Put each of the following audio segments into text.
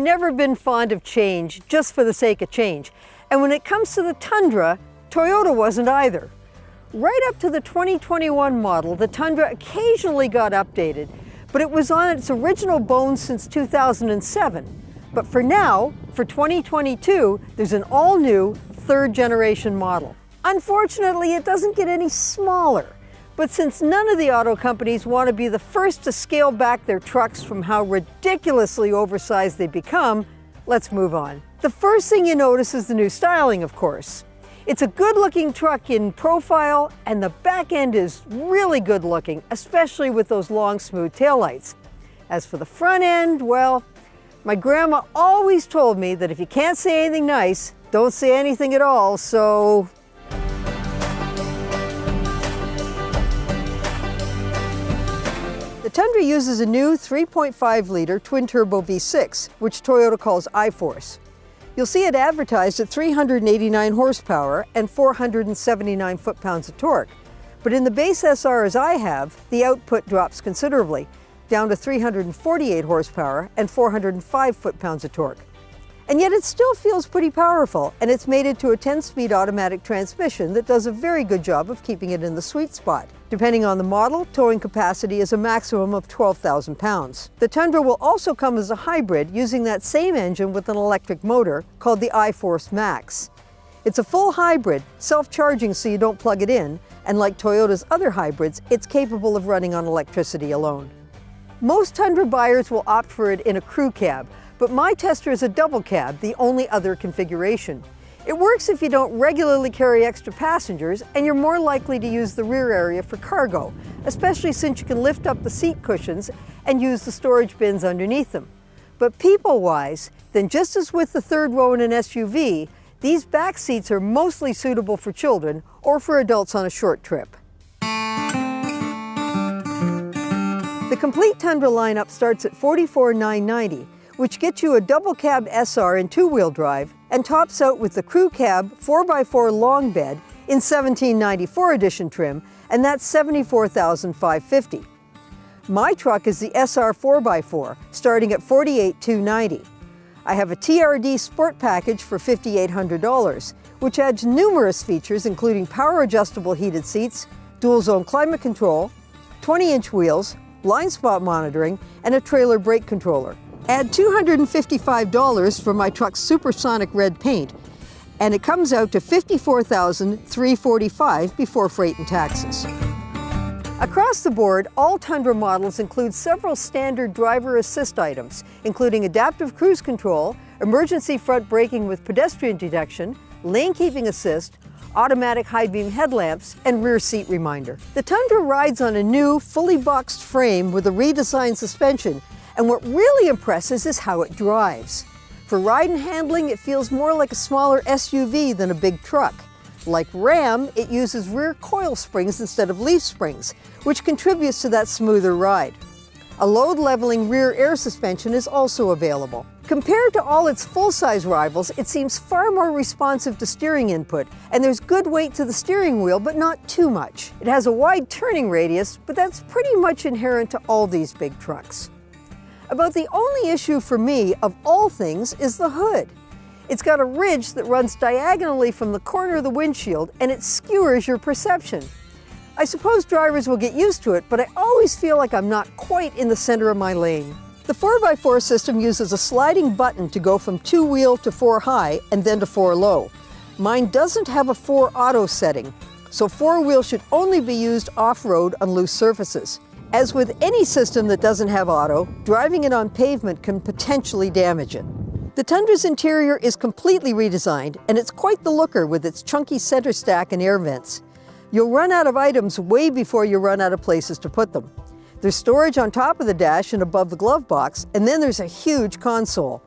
never been fond of change just for the sake of change. And when it comes to the Tundra, Toyota wasn't either. Right up to the 2021 model, the Tundra occasionally got updated, but it was on its original bones since 2007. But for now, for 2022, there's an all-new third-generation model. Unfortunately, it doesn't get any smaller. But since none of the auto companies want to be the first to scale back their trucks from how ridiculously oversized they become, let's move on. The first thing you notice is the new styling, of course. It's a good-looking truck in profile, and the back end is really good-looking, especially with those long, smooth taillights. As for the front end, well, my grandma always told me that if you can't say anything nice, don't say anything at all, so... The Tundra uses a new 3.5-liter twin-turbo V6, which Toyota calls iForce. You'll see it advertised at 389 horsepower and 479 foot-pounds of torque. But in the base SR as I have, the output drops considerably, down to 348 horsepower and 405 foot-pounds of torque. And yet it still feels pretty powerful, and it's mated to a 10-speed automatic transmission that does a very good job of keeping it in the sweet spot. Depending on the model, towing capacity is a maximum of 12,000 pounds. The Tundra will also come as a hybrid using that same engine with an electric motor called the iForce Max. It's a full hybrid, self-charging so you don't plug it in, and like Toyota's other hybrids, it's capable of running on electricity alone. Most Tundra buyers will opt for it in a crew cab, but my tester is a double cab, the only other configuration. It works if you don't regularly carry extra passengers, and you're more likely to use the rear area for cargo, especially since you can lift up the seat cushions and use the storage bins underneath them. But people-wise, then just as with the third row in an SUV, these back seats are mostly suitable for children or for adults on a short trip. The complete Tundra lineup starts at $44,990, which gets you a double cab SR in two-wheel drive and tops out with the crew cab 4x4 long bed in 1794 edition trim, and that's $74,550. My truck is the SR 4x4, starting at $48,290. I have a TRD Sport package for $5,800, which adds numerous features including power adjustable heated seats, dual zone climate control, 20-inch wheels, blind spot monitoring, and a trailer brake controller. Add $255 for my truck's supersonic red paint, and it comes out to $54,345 before freight and taxes. Across the board, all Tundra models include several standard driver assist items, including adaptive cruise control, emergency front braking with pedestrian detection, lane keeping assist, automatic high beam headlamps, and rear seat reminder. The Tundra rides on a new, fully boxed frame with a redesigned suspension, and what really impresses is how it drives. For ride and handling, it feels more like a smaller SUV than a big truck. Like Ram, it uses rear coil springs instead of leaf springs, which contributes to that smoother ride. A load-leveling rear air suspension is also available. Compared to all its full-size rivals, it seems far more responsive to steering input, and there's good weight to the steering wheel, but not too much. It has a wide turning radius, but that's pretty much inherent to all these big trucks. About the only issue for me, of all things, is the hood. It's got a ridge that runs diagonally from the corner of the windshield, and it skewers your perception. I suppose drivers will get used to it, but I always feel like I'm not quite in the center of my lane. The 4x4 system uses a sliding button to go from 2-wheel to 4 high and then to 4 low. Mine doesn't have a 4 auto setting, so 4-wheel should only be used off-road on loose surfaces. As with any system that doesn't have auto, driving it on pavement can potentially damage it. The Tundra's interior is completely redesigned, and it's quite the looker with its chunky center stack and air vents. You'll run out of items way before you run out of places to put them. There's storage on top of the dash and above the glove box, and then there's a huge console.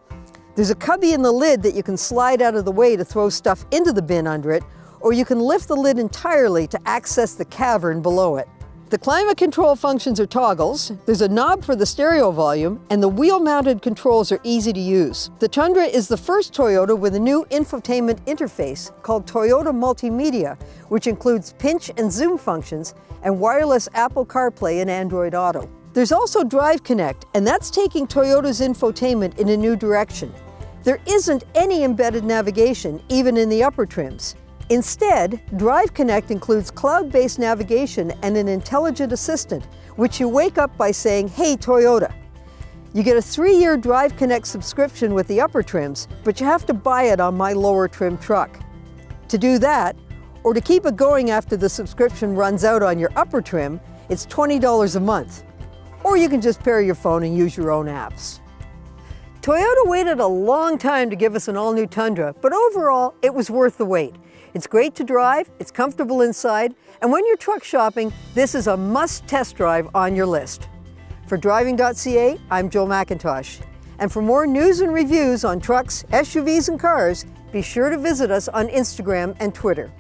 There's a cubby in the lid that you can slide out of the way to throw stuff into the bin under it, or you can lift the lid entirely to access the cavern below it. The climate control functions are toggles, there's a knob for the stereo volume, and the wheel-mounted controls are easy to use. The Tundra is the first Toyota with a new Infotainment Interface called Toyota Multimedia, which includes pinch and zoom functions and wireless Apple CarPlay and Android Auto. There's also Drive Connect, and that's taking Toyota's infotainment in a new direction. There isn't any embedded navigation, even in the upper trims. Instead, Drive Connect includes cloud-based navigation and an intelligent assistant, which you wake up by saying, "Hey, Toyota." You get a 3-year Drive Connect subscription with the upper trims, but you have to buy it on my lower trim truck. To do that, or to keep it going after the subscription runs out on your upper trim, it's $20 a month. Or you can just pair your phone and use your own apps. Toyota waited a long time to give us an all-new Tundra, but overall, it was worth the wait. It's great to drive, it's comfortable inside, and when you're truck shopping, this is a must test drive on your list. For Driving.ca, I'm Jill McIntosh. And for more news and reviews on trucks, SUVs, and cars, be sure to visit us on Instagram and Twitter.